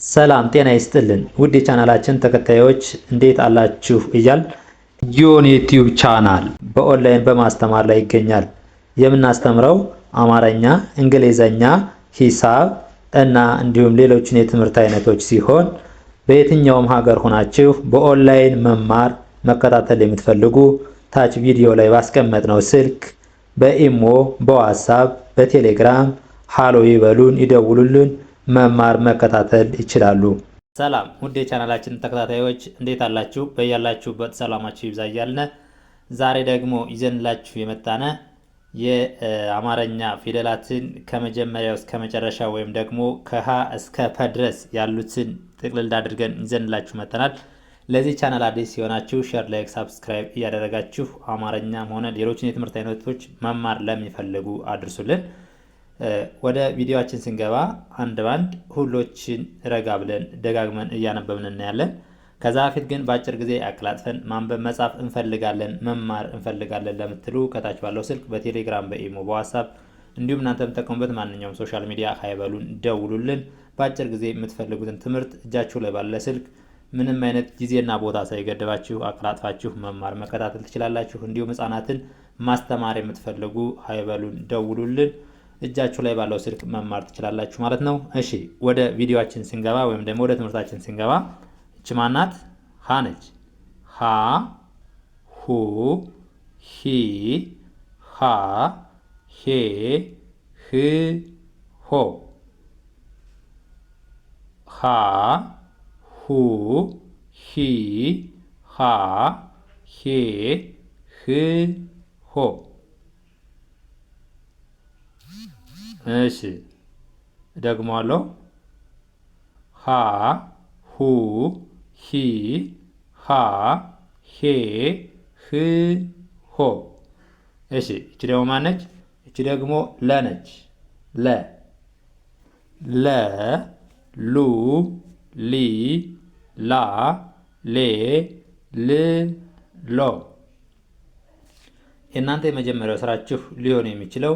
ሰላም ጤና ይስጥልን ውድ የቻናላችን ተከታዮች እንዴት አላችሁ እያል ጊዮን ዩቲዩብ ቻናል በኦንላይን በማስተማር ላይ ይገኛል። የምናስተምረው አማርኛ፣ እንግሊዘኛ፣ ሂሳብ እና እንዲሁም ሌሎችን የትምህርት አይነቶች ሲሆን በየትኛውም ሀገር ሆናችሁ በኦንላይን መማር መከታተል የምትፈልጉ ታች ቪዲዮ ላይ ባስቀመጥነው ስልክ በኢሞ፣ በዋትስአፕ፣ በቴሌግራም ሃሎ ይበሉን፣ ይደውሉልን፣ መማር መከታተል ይችላሉ። ሰላም ውድ የቻናላችን ተከታታዮች እንዴት አላችሁ? በያላችሁበት ሰላማችሁ ይብዛ እያልን ዛሬ ደግሞ ይዘንላችሁ የመጣነ የአማርኛ ፊደላትን ከመጀመሪያው እስከ መጨረሻ ወይም ደግሞ ከሀ እስከ ፐ ድረስ ያሉትን ጥቅልል አድርገን ይዘንላችሁ መጥተናል። ለዚህ ቻናል አዲስ ሲሆናችሁ ሼር፣ ላይክ፣ ሰብስክራይብ እያደረጋችሁ አማርኛም ሆነ ሌሎችን የትምህርት አይነቶች መማር ለሚፈልጉ አድርሱልን። ወደ ቪዲዮአችን ስንገባ አንድ ባንድ ሁሎችን ረጋ ብለን ደጋግመን እያነበብን እናያለን። ከዛ በፊት ግን በአጭር ጊዜ አቀላጥፈን ማንበብ መጻፍ እንፈልጋለን መማር እንፈልጋለን ለምትሉ ከታች ባለው ስልክ በቴሌግራም፣ በኢሞ፣ በዋትስአፕ እንዲሁም እናንተ የምትጠቀሙበት ማንኛውም ሶሻል ሚዲያ ሀይበሉን ደውሉልን። በአጭር ጊዜ የምትፈልጉትን ትምህርት እጃችሁ ላይ ባለ ስልክ ምንም አይነት ጊዜና ቦታ ሳይገድባችሁ አቀላጥፋችሁ መማር መከታተል ትችላላችሁ። እንዲሁም ህጻናትን ማስተማር የምትፈልጉ ሀይበሉን ደውሉልን። እጃችሁ ላይ ባለው ስልክ መማር ትችላላችሁ ማለት ነው። እሺ ወደ ቪዲዮአችን ስንገባ ወይም ደግሞ ወደ ትምህርታችን ስንገባ እቺ ማናት? ሀ ነች። ሀ፣ ሁ፣ ሂ፣ ሃ፣ ሄ፣ ህ፣ ሆ። ሀ፣ ሁ፣ ሂ፣ ሃ፣ ሄ፣ ህ፣ ሆ። እሺ ደግሞአለሁ። ሀ፣ ሁ፣ ሂ፣ ሃ፣ ሄ፣ ህ፣ ሆ። እሺ እቺ ደግሞ ማነች? እቺ ደግሞ ለ ነች። ለ፣ ለ፣ ሉ፣ ሊ፣ ላ፣ ሌ፣ ል፣ ሎ። የእናንተ የመጀመሪያው ስራችሁ ሊሆን የሚችለው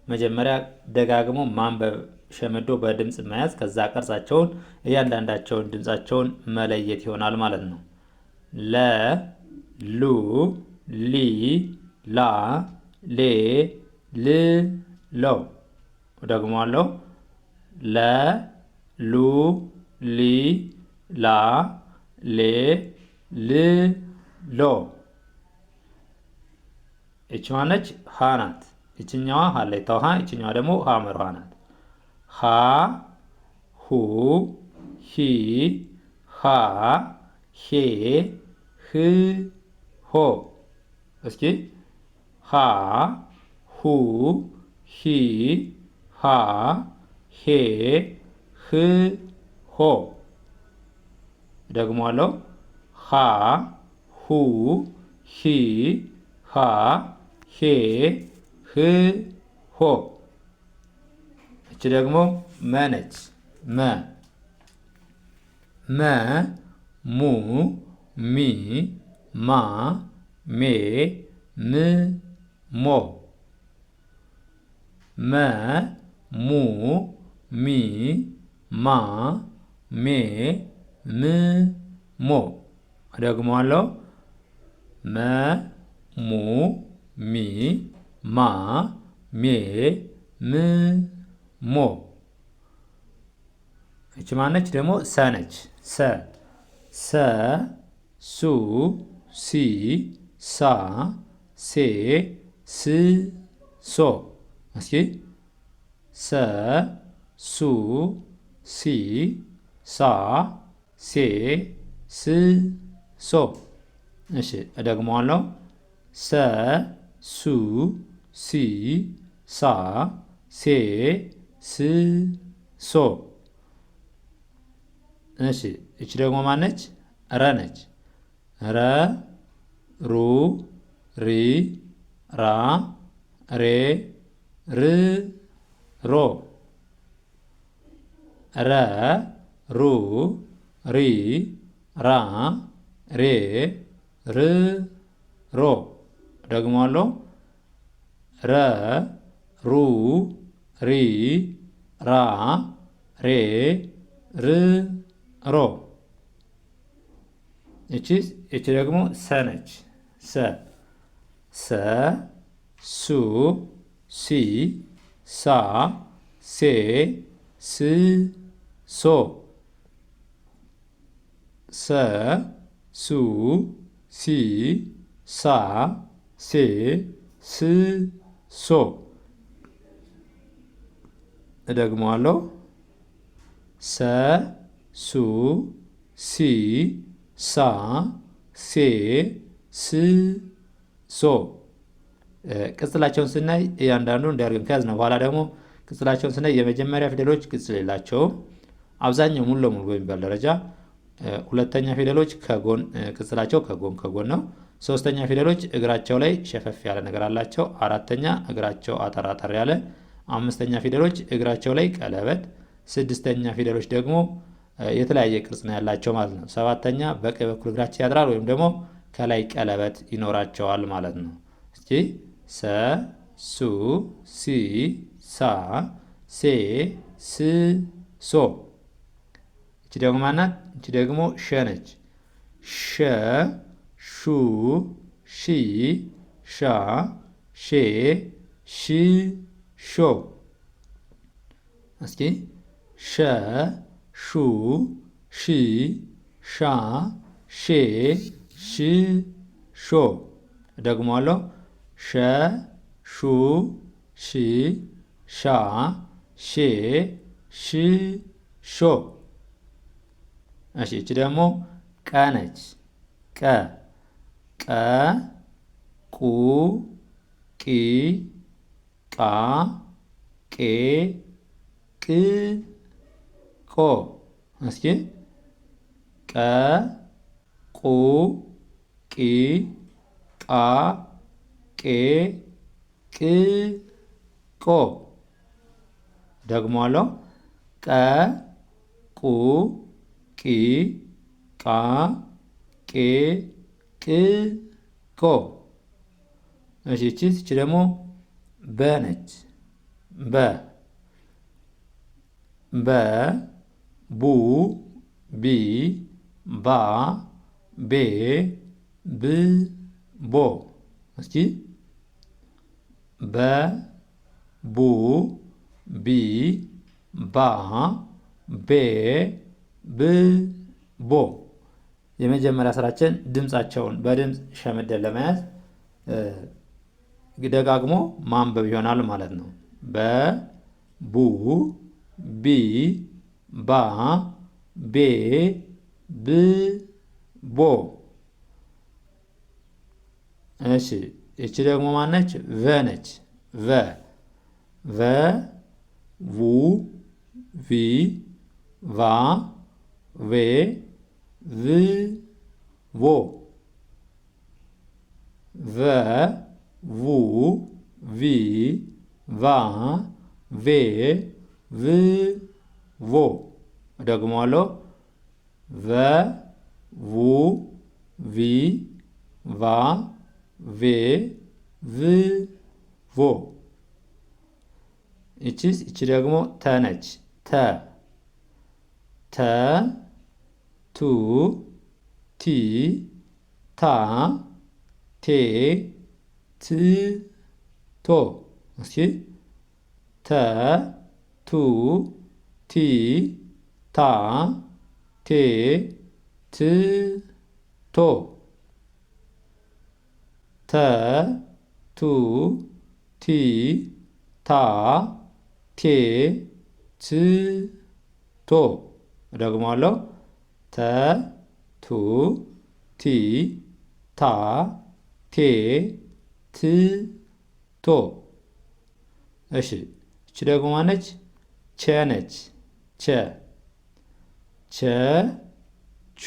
መጀመሪያ ደጋግሞ ማንበብ ሸምዶ በድምጽ መያዝ፣ ከዛ ቅርጻቸውን እያንዳንዳቸውን ድምጻቸውን መለየት ይሆናል ማለት ነው። ለ፣ ሉ፣ ሊ፣ ላ፣ ሌ፣ ል፣ ሎ። ደግሞአለሁ። ለ፣ ሉ፣ ሊ፣ ላ፣ ሌ፣ ል፣ ሎ። እቺ ማነች? ሀ ናት። ይችኛዋ ሀሌታው ሀ፣ ይችኛዋ ደግሞ ሀ መርሃ ናት። ሀ፣ ሁ፣ ሂ፣ ሃ፣ ሄ፣ ህ፣ ሆ። እስኪ ሀ፣ ሁ፣ ሂ፣ ሃ፣ ሄ፣ ህ፣ ሆ። ደግሞአለሁ። ሀ፣ ሁ፣ ሂ፣ ሃ፣ ሄ፣ ህ፣ ሆ። እቺ ደግሞ መ ነች። መ፣ መ፣ ሙ፣ ሚ፣ ማ፣ ሜ፣ ም፣ ሞ። መ፣ mu, mi, ma, me, m, mo. ደግሞአለሁ። መ፣ ሙ፣ ሚ፣ ማ፣ ሜ፣ ም፣ ሞ። እቺ ማነች ደግሞ? ሰ ነች። ሰ፣ ሰ፣ ሱ፣ ሲ፣ ሳ፣ ሴ፣ ስ፣ ሶ። እስኪ ሰ፣ ሱ፣ ሲ፣ ሳ፣ ሴ፣ ስ፣ ሶ። እሺ እደግመዋለሁ። ሰ፣ ሱ፣ ሲ፣ ሳ፣ ሴ፣ ስ፣ ሶ። እሺ እቺ ደግሞ ማነች? ረ ነች። ረ፣ ሩ፣ ሪ፣ ራ፣ ሬ፣ ር፣ ሮ። ረ፣ ሩ፣ ሪ፣ ራ፣ ሬ፣ ር፣ ሮ። ደግሞአለሁ። ረ፣ ሩ፣ ሪ፣ ራ፣ ሬ፣ ር፣ ሮ። እቺ ደግሞ ሰ ነች። ሰ ሰ ሱ ሲ ሳ ሴ ስ ሶ ሰ ሱ ሲ ሳ ሴ ስ ሶ። እደግመዋለሁ። ሰ ሱ ሲ ሳ ሴ ስ ሶ። ቅጽላቸውን ስናይ እያንዳንዱ እንዲያርገን ከያዝነው በኋላ ደግሞ ቅጽላቸውን ስናይ የመጀመሪያ ፊደሎች ቅጽል የላቸውም። አብዛኛው ሙሉ ለሙሉ በሚባል ደረጃ ሁለተኛ ፊደሎች ከጎን ቅጽላቸው ከጎን ነው። ሶስተኛ ፊደሎች እግራቸው ላይ ሸፈፍ ያለ ነገር አላቸው። አራተኛ እግራቸው አጠር ያለ። አምስተኛ ፊደሎች እግራቸው ላይ ቀለበት። ስድስተኛ ፊደሎች ደግሞ የተለያየ ቅርጽ ነው ያላቸው ማለት ነው። ሰባተኛ በቀኝ በኩል እግራቸው ያድራል ወይም ደግሞ ከላይ ቀለበት ይኖራቸዋል ማለት ነው። እስኪ ሰ ሱ ሲ ሳ ሴ ስ ሶ። እቺ ደግሞ ማናት? እቺ ደግሞ ሸ ነች። ሸ ሹ ሺ ሻ ሼ ሽ ሾ። እስኪ ሸ ሹ ሺ ሻ ሼ ሽ ሾ። ደግሞአለሁ። ሸ ሹ ሺ ሻ ሼ ሽ ሾ። እሺ እቺ ደግሞ ቀ ነች። ቀ ቀ ቁ ቂ ቃ ቄ ቅ ቆ። እስኪ ቀ ቁ ቂ ቃ ቄ ቅ ቆ። ደግሞአለሁ። ቀ ቁ ቂ ቃ ቄ ቅ ቆ። እሺ እቺ ደግሞ በ ነች። በ በ ቡ ቢ ባ ቤ ብ ቦ። እስኪ በ ቡ ቢ ባ ቤ ብ ቦ። የመጀመሪያ ስራችን ድምፃቸውን በድምፅ ሸምደን ለመያዝ ደጋግሞ ማንበብ ይሆናል ማለት ነው። በ ቡ ቢ ባ ቤ ብ ቦ። እሺ እቺ ደግሞ ማነች? ቨ ነች። ቨ ቨ ቡ ቪ ቫ ቬ ቭ ቮ። ቨ ቡ ቪ ቫ ቬ ቭ ቮ። ደግሞአለሁ። ቨ ቡ ቪ ቫ ቬ ቭ ቮ። እቺ ደግሞ ተ ነች። ተ ተ ቱ ቲ ታ ቴ ት ቶ። እስኪ ተ ቱ ቲ ታ ቴ ት ቶ። ተ ቱ ቲ ታ ቴ ት ቶ። ደግሞአለሁ። ተ ቱ ቲ ታ ቴ ት ቶ። እሺ እቺ ደግሞ ማነች? ቸ ነች። ቸ ቸ ቹ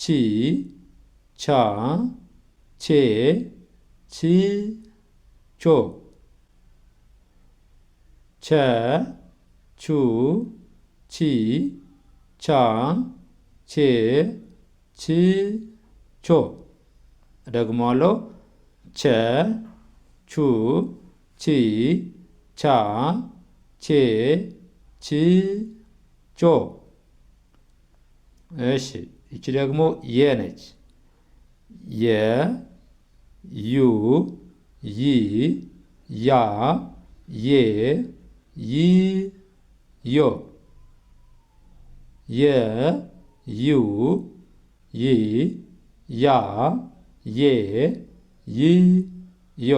ቺ ቻ ቼ ቺ ቾ። ቸ ቹ ቺ ቻ ቼ ቺ ቾ። ደግሞአለሁ። ቸ ቹ ቺ ቻ ቼ ቺ ቾ። እሺ ይቺ ደግሞ የ ነች። የ ዩ ይ ያ ዬ ይ ዮ የ ዩ ይ ያ ዬ ይ ዮ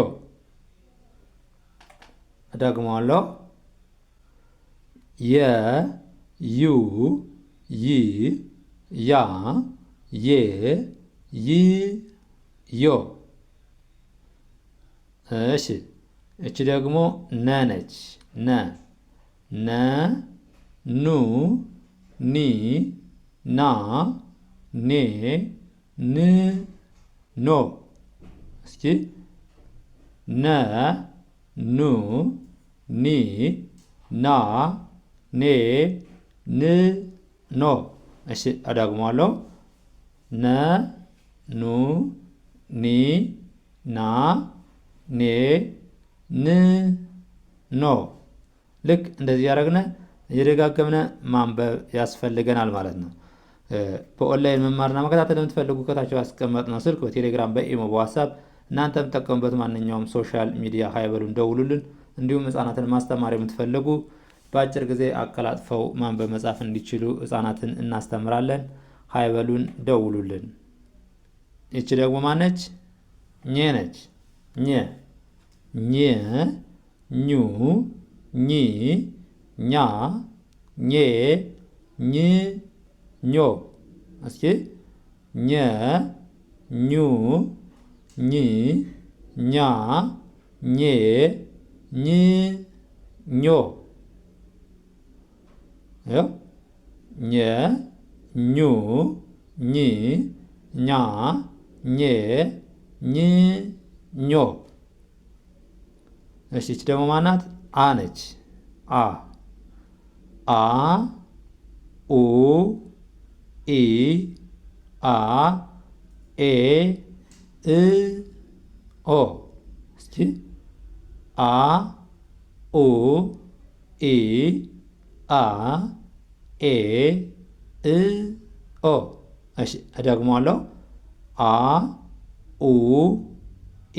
እደግመዋለሁ። የ ዩ ይ ያ ዬ ይ ዮ። እሺ እቺ ደግሞ ነ ነች። ነ ነ ኑ ኒ ና ኔ ን ኖ። እስኪ ነ ኑ ኒ ና ኔ ን ኖ። እሺ እደግመዋለሁ። ነ ኑ ኒ ና ኔ ን ኖ። ልክ እንደዚህ ያደረግነ እየደጋገምነ ማንበብ ያስፈልገናል ማለት ነው። በኦንላይን መማርና መከታተል የምትፈልጉ ከታች ያስቀመጥነው ስልክ በቴሌግራም በኢሞ በዋትሳፕ እናንተ የምትጠቀሙበት ማንኛውም ሶሻል ሚዲያ ሀይበሉን ደውሉልን። እንዲሁም ህጻናትን ማስተማር የምትፈልጉ በአጭር ጊዜ አቀላጥፈው ማንበብ መጻፍ እንዲችሉ ህጻናትን እናስተምራለን። ሀይበሉን ደውሉልን። ይቺ ደግሞ ማነች? ኘ ነች። ኘ ኘ ኙ ኚ ኛ ኜ ኝ ኞ። እስኪ ኘ ኙ ኚ ኛ ኜ ኝ ኞ። ኘ ኙ ኚ ኛ ኜ ኝ ኞ። እሺ እቺ ደግሞ ማናት? አ ነች። አ አ ኡ ኢ አ ኤ እ ኦ። እስኪ አ ኡ ኢ አ ኤ እ ኦ። እሺ እደግመዋለሁ። አ ኡ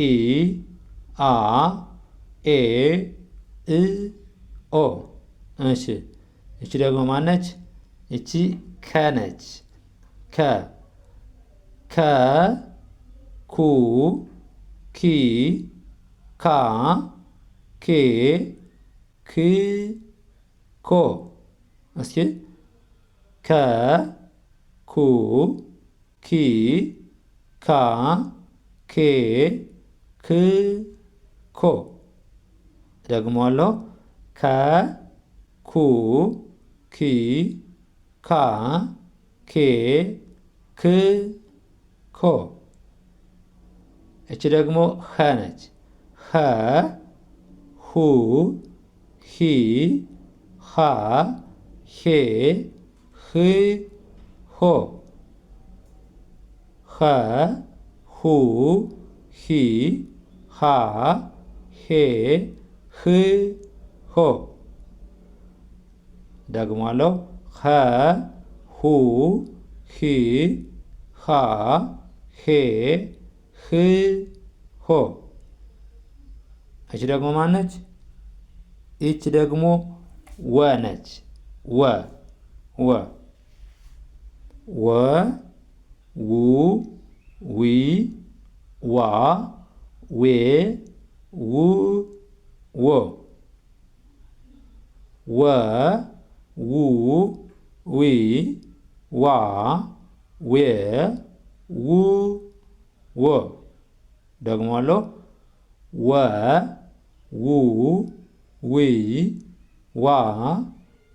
ኢ አ ኤ እ ኦ። እሺ እቺ ደግሞ ማነች? እቺ ከ ነች። ከ ከ ኩ ኪ ካ ኬ ክ ኮ። እስኪ ከ ኩ ኪ ካ ኬ ክ ኮ። ደግሞአለሁ። ከ ኩ ኪ ካ ኬ ክ ኮ። እቺ ደግሞ ኸ ነች። ኸ ሁ ሂ ሃ ሄ ህ ሆ። ኸ ሁ ሂ ሃ ሄ ህ ሆ። ደግሞአለሁ። ኸ ሁ ሂ ሃ ሄ ህ ሆ። እቺ ደግሞ ማነች? ይቺ ደግሞ ወ ነች። ወ ወ ወ ው ዊ ዋ ዌ ው ዎ። ወ ው ዊ ዋ ዌ ው ዎ። ደግሞአለሁ። ወ ው ዊ ዋ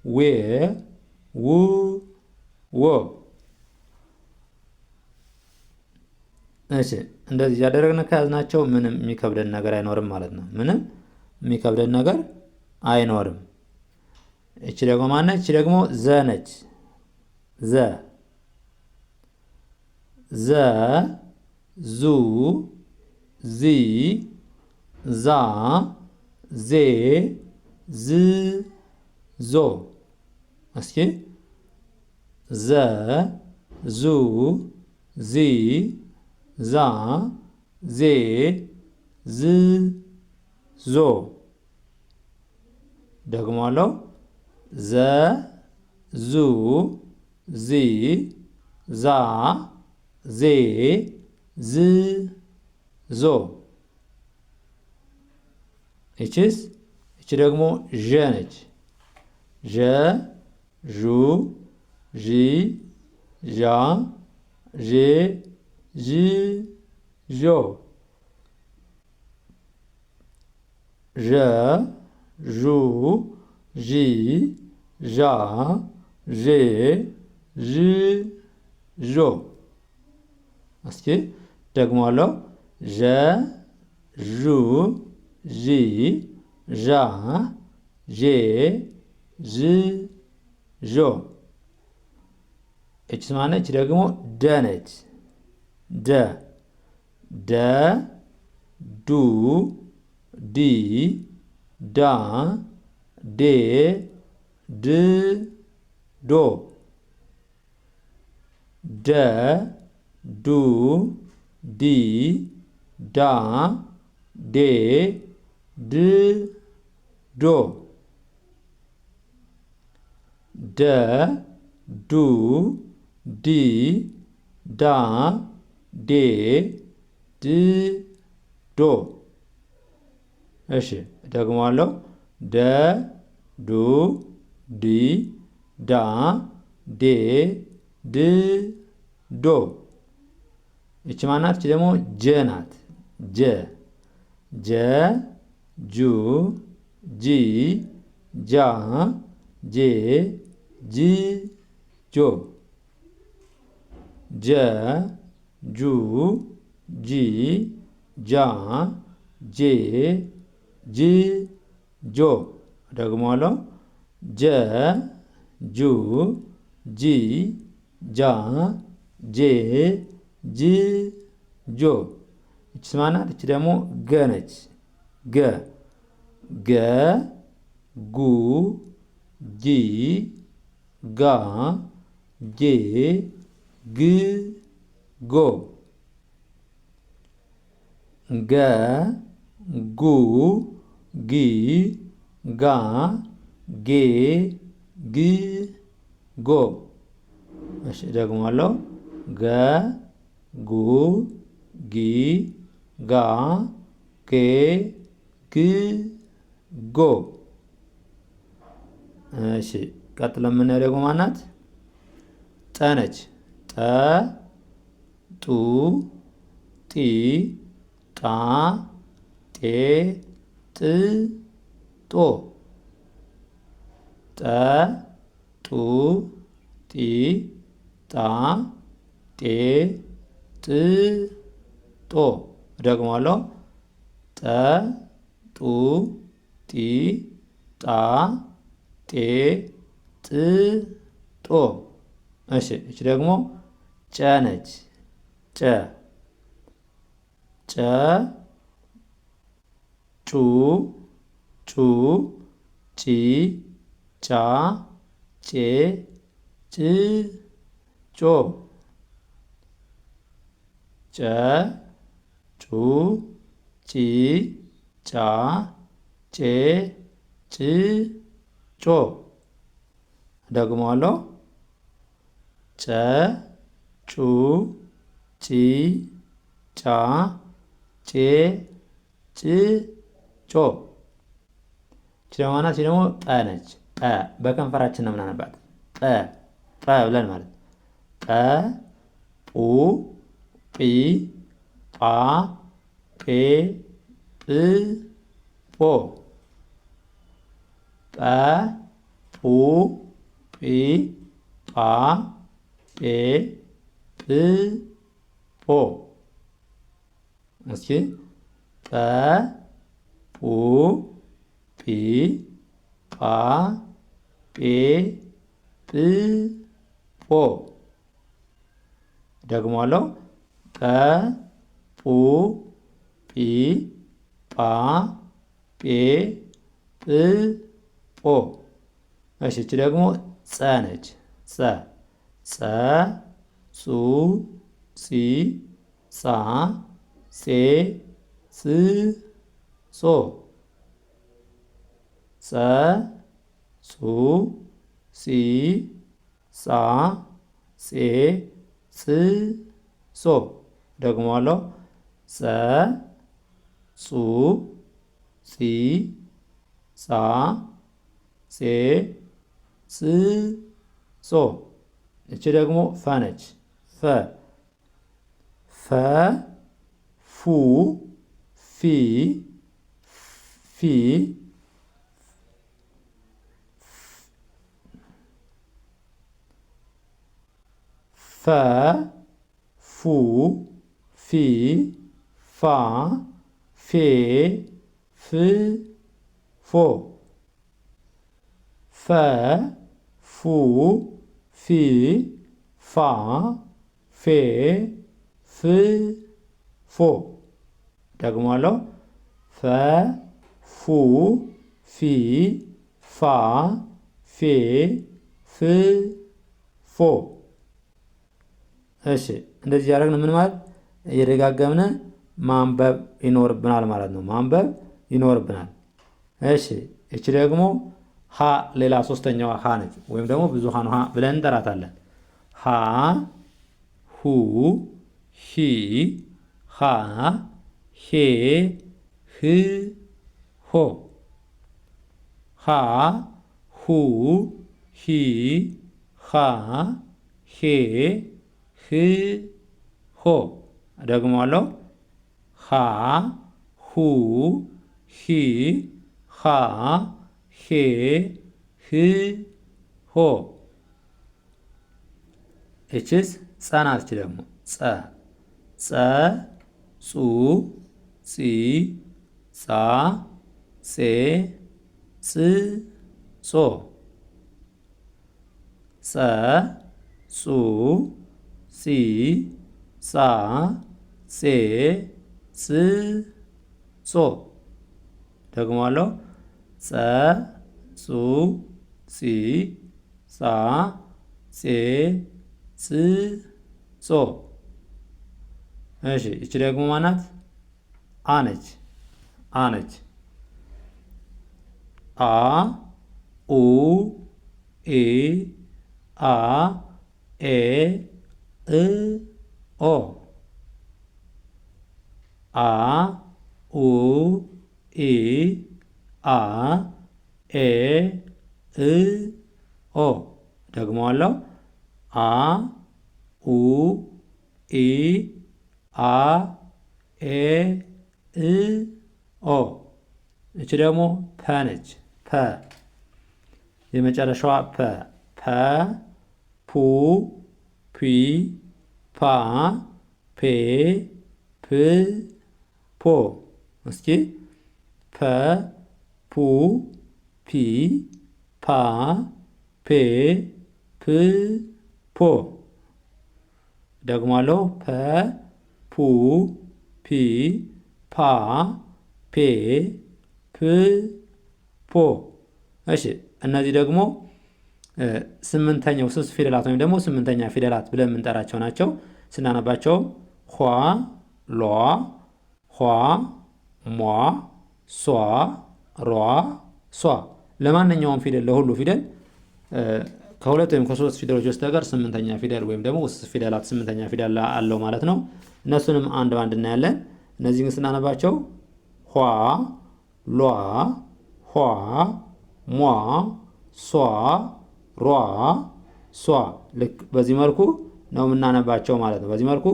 ዌ ው ዎ። እሺ እንደዚህ እያደረግን ከያዝናቸው ምንም የሚከብደን ነገር አይኖርም ማለት ነው። ምንም የሚከብደን ነገር አይኖርም። እቺ ደግሞ ማነች? እቺ ደግሞ ዘ ነች። ዘ ዘ ዙ ዚ ዛ ዜ ዝ ዞ። እስኪ ዘ ዙ ዚ ዛ ዜ ዝ ዞ። ደግሞአለው ዘ ዙ ዚ ዛ ዜ ዝ ዞ። ይቺስ ይቺ ደግሞ ዠ ነች። ዠ ዡ ዢ ዣ ዤ ዥ ዦ። ዠ ዡ ዢ ዣ ዤ ዥ ዦ። እስኪ ደግሞአለው ዠ ዡ ዢ ዣ ዤ ዥ ዦ። እቺስ ማነች? ደግሞ ደ ነች። ደ ደ ዱ ዲ ዳ ዴ ድ ዶ። ደ ዱ ዲ ዳ ዴ ድ ዶ። ደ ዱ ዲ ዳ ዴ ድ ዶ። እሺ ደግሞአለው ደ ዱ ዲ ዳ ዴ ድ ዶ። ይቺ ማናት? ይቺ ደግሞ ጀ ናት። ጀ ጀ ጁ ጂ ጃ ጄ ጅ ጆ። ጀ ጁ ጂ ጃ ጄ ጅ ጆ። ደግሞአለው ጀ ጁ ጂ ጃ ጄ ጅ ጆ። ይቺስ ማናት? ይቺ ደግሞ ገ ነች። ገ ገ ጉ ጊ ጋ ጌ ግ ጎ። ገ ጉ ጊ ጋ ጌ ግ ጎ። እሺ ደግሞአለው ገ ጉ ጊ ጋ ጌ ግ ጎ። እሺ ቀጥለን የምናየው ደግሞ ማናት? ጠ ነች። ጠ ጡ ጢ ጣ ጤ ጥ ጦ። ጠ ጡ ጢ ጣ ጤ ጥ ጦ። ደግሞአለው ጠ ጡ ጢ ጣ ጤ ጥ ጦ። እሺ እቺ ደግሞ ጨ ነች። ጨ ጨ ጩ ጩ ጪ ጫ ጬ ጭ ጮ። ጨ ጩ ጪ ጫ ጬ ጭ ጮ። ደግሞአለው ጨ ጩ ጪ ጫ ጬ ጭ ጮ። ይቺ ደግሞ ማናት? ይቺ ደግሞ ጠ ነች። ጠ በከንፈራችን ነው የምናነባት። ጠ ጠ ብለን ማለት ጠ ጡ ጲ ጳ ጴ ጵ ጶ። ጠ ጡ ጲ ጳ ጴ ጵ ጶ። እስኪ ጠ ጡ ጲ ጳ ጴ ጵ ጶ። ደግሞአለው ጠ ጡ ጲ ጳ ጴ ጵ ጶ። እሺ እቺ ደግሞ ጸ ነች። ጸ ጸ ጹ ጺ ጻ ጼ ጽ ጾ ጸ ጹ ጺ ጻ ጼ ጽ ጾ ደግሞዋለሁ ጸ ጹ ጺ ጻ ጼ ጽ ጾ እቺ ደግሞ ፈ ነች ፈ ፈ ፉ ፊ ፊ ፈ ፉ ፊ ፋ ፌ ፍ ፎ ፈ ፉ ፊ ፋ ፌ ፍ ፎ ደግሞአለሁ ፈ ፉ ፊ ፋ ፌ ፍ ፎ እሺ እንደዚህ ያደረግን ምን ማለት እየደጋገምነ ማንበብ ይኖርብናል ማለት ነው። ማንበብ ይኖርብናል። እሺ እቺ ደግሞ ሀ ሌላ ሶስተኛዋ ሀ ነች ወይም ደግሞ ብዙሃኑ ሀ ብለን እንጠራታለን። ሀ ሁ ሂ ሃ ሄ ህ ሆ ሃ ሁ ሂ ሃ ሄ ህ ሆ ደግሞአለሁ ሃ ሁ ሂ ሃ ሄ ህ ሆ እችስ ጸ ናት። እች ደግሞ ጸ ጸ ጹ ጺ ጻ ጼ ጽ ጾ ጸ ጹ ጺ ጻ ጼ ጽ ጾ ደግሞአለሁ ጸ ጹ ጺ ጻ ጼ ጽ ጾ እሺ እቺ ደግሞ ማናት? አ ነች። አ ነች። አ ኡ ኢ አ ኤ እ ኦ አ ኡ ኢ አ ኤ እ ኦ ደግሞአለሁ አ ኡ ኢ አ ኤ እ ኦ እቺ ደግሞ ፐ ነች። ፐ የመጨረሻዋ ፐ ፐ ፑ ፒ ፓ ፔ ፕ ፖ እስኪ ፐ ፑ ፒ ፓ ፔ ፕ ፖ ደግሞአለሁ ፐ ፑ ፒ ፓ ፔ ፕ ፖ እሺ እነዚህ ደግሞ ስምንተኛው ስስ ፊደላት ወይም ደግሞ ስምንተኛ ፊደላት ብለን የምንጠራቸው ናቸው። ስናነባቸው ኋ ሏ ኋ ሟ ሷ ሯ ሷ ለማንኛውም ፊደል ለሁሉ ፊደል ከሁለት ወይም ከሶስት ፊደሎች በስተቀር ስምንተኛ ፊደል ወይም ደግሞ ውስጥ ፊደላት ስምንተኛ ፊደል አለው ማለት ነው። እነሱንም አንድ ባንድ እናያለን። እነዚህን ስናነባቸው ኋ ሏ ኋ ሟ ሷ ሯ ሷ ልክ በዚህ መልኩ ነው የምናነባቸው ማለት ነው። በዚህ መልኩ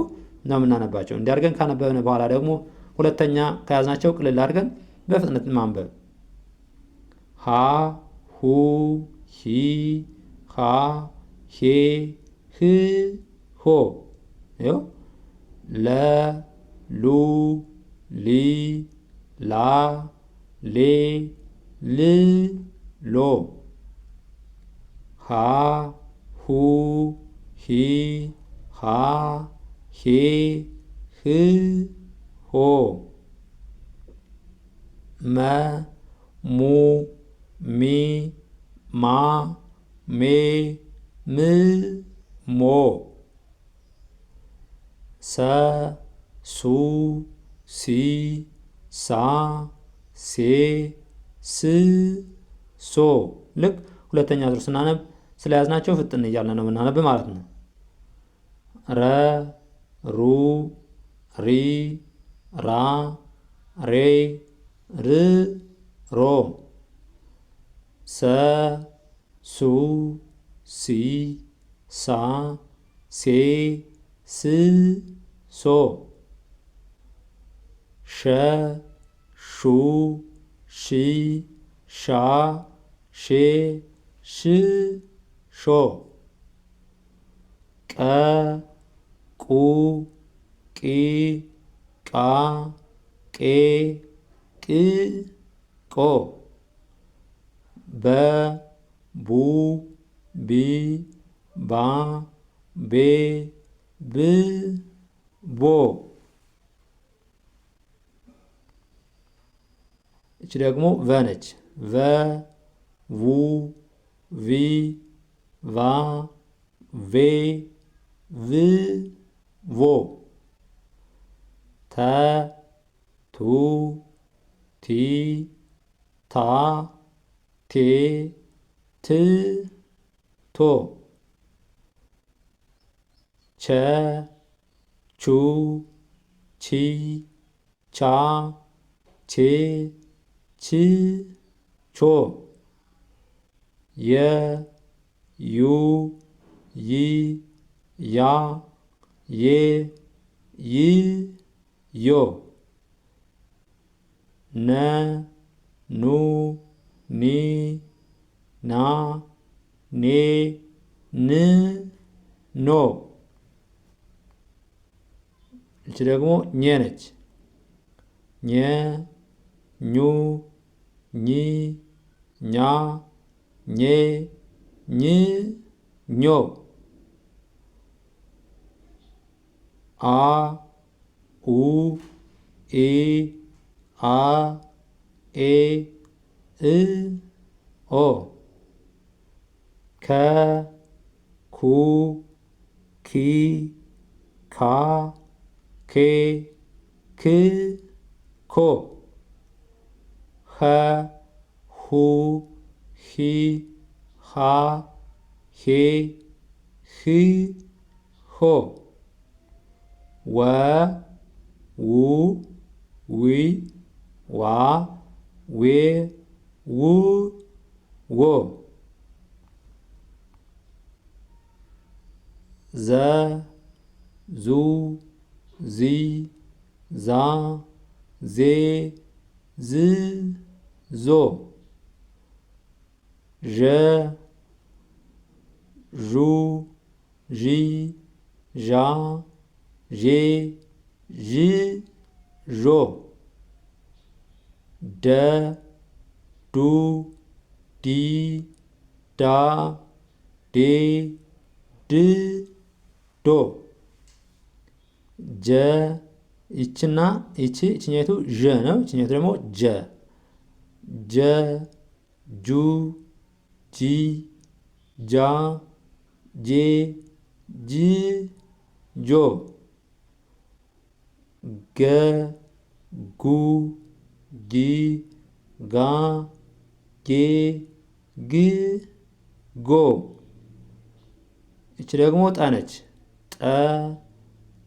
ነው የምናነባቸው። እንዲያርገን ካነበብን በኋላ ደግሞ ሁለተኛ ከያዝናቸው ቅልል አድርገን በፍጥነት ማንበብ ሃ ሁ ሂ ሃ ሄ ህ ሆ ለ ሉ ሊ ላ ሌ ል ሎ ሃ ሁ ሂ ሃ ሄ ህ ሆ መ ሙ ሚ ማ ሜ ም ሞ ሰ ሱ ሲ ሳ ሴ ስ ሶ። ልክ ሁለተኛ ዙር ስናነብ ስለያዝናቸው ፍጥን እያልን ነው የምናነብ ማለት ነው። ረ ሩ ሪ ራ ሬ ር ሮ ሰ ሱ ሲ ሳ ሴ ስ ሶ ሸ ሹ ሺ ሻ ሼ ሽ ሾ ቀ ቁ ቂ ቃ ቄ ቅ ቆ በ ቡ ቢ ባ ቤ ብ ቦ። እቺ ደግሞ ቨ ነች። ቨ ቡ ቪ ቫ ቬ ቭ ቮ ተ ቱ ቲ ታ ቴ ት ቶ ቸ ቹ ቺ ቻ ቼ ች ቾ የ ዩ ይ ያ ዬ ይ ዮ ነ ኑ ኒ ና ኔ ን ኖ። እቺ ደግሞ ኘ ነች። ኘ ኙ ኚ ኛ ኜ ኝ ኞ አ ኡ ኤ አ ኤ እ ኦ ከ ኩ ኪ ካ ኬ ክ ኮ ኸ ሁ ሂ ሃ ሄ ህ ሆ ወ ው ዊ ዋ ዌ ው ዎ ዘ ዙ ዚ ዛ ዜ ዝ ዞ ዠ ዡ ዢ ዣ ዤ ዥ ዦ ደ ዱ ዲ ዳ ዴ ድ ዶ ጀ ይችና ይችኛይቱ ዠ ነው። ይችኛይቱ ደግሞ ጀ ጀ ጁ ጂ ጃ ጄ ጅ ጆ ገ ጉ ጊ ጋ ጌ ግ ጎ። እቺ ደግሞ ጠ ነች። ጠ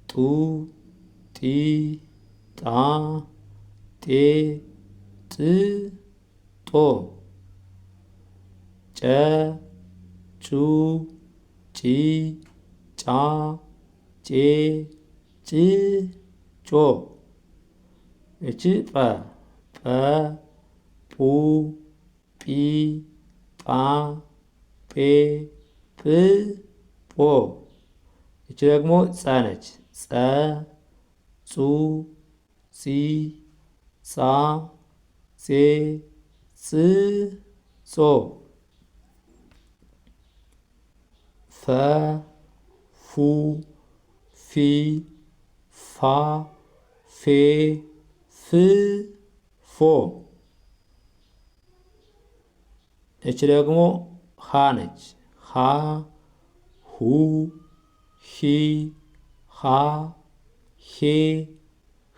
ጡ ጢ ጣ ጤ ጥ ጦ ጨ ጩ ጪ ጫ ጬ ጭ ጮ። እቺ ጰ ጰ ጱ ጲ ጳ ጴ ጵ ጶ። እቺ ደግሞ ጸ ነች። ጸ ጹ ጺ ጻ ጼ ጽ ጾ ፈ ፉ ፊ ፋ ፌ ፍ ፎ። እች ደግሞ ሀ ነች። ሀ ሁ ሂ ሃ ሄ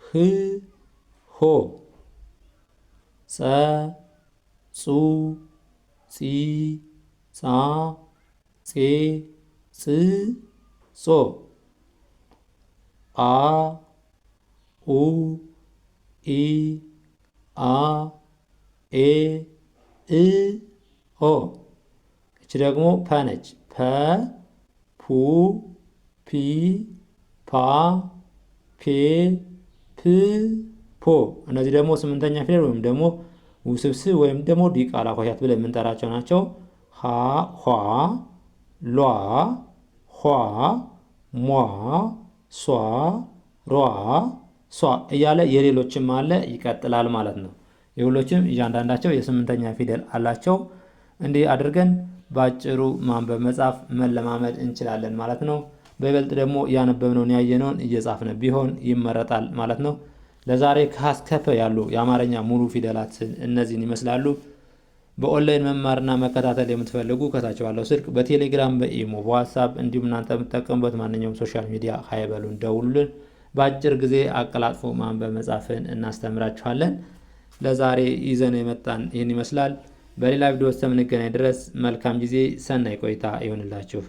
ህ ሆ ጸ ጹ ጺ ጻ ጼ ጽ ጾ አ ኡ ኢ አ ኤ እ ኦ። እቺ ደግሞ ፐ ነች። ፐ ፑ ፒ ፓ ፔ ፕ ፖ። እነዚህ ደግሞ ስምንተኛ ፊደል ወይም ደግሞ ውስብስብ ወይም ደግሞ ዲቃላ ሆሄያት ብለን የምንጠራቸው ናቸው። ሀ ኋ ሏ ኋ ሟ ሷ ሯ ሷ እያለ የሌሎችም አለ ይቀጥላል ማለት ነው። የሁሎችም እያንዳንዳቸው የስምንተኛ ፊደል አላቸው። እንዲህ አድርገን በአጭሩ ማንበብ መጻፍ መለማመድ እንችላለን ማለት ነው። በይበልጥ ደግሞ ያነበብነውን ያየነውን እየጻፍን ቢሆን ይመረጣል ማለት ነው። ለዛሬ ከሀ እስከ ፐ ያሉ የአማርኛ ሙሉ ፊደላት እነዚህን ይመስላሉ። በኦንላይን መማርና መከታተል የምትፈልጉ ከታች ባለው ስልክ በቴሌግራም፣ በኢሞ፣ በዋትሳፕ እንዲሁም እናንተ የምትጠቀሙበት ማንኛውም ሶሻል ሚዲያ ሀይበሉን ደውሉልን። በአጭር ጊዜ አቀላጥፎ ማንበብ መጻፍን እናስተምራችኋለን። ለዛሬ ይዘን የመጣን ይህን ይመስላል። በሌላ ቪዲዮ እስከምንገናኝ ድረስ መልካም ጊዜ፣ ሰናይ ቆይታ ይሆንላችሁ።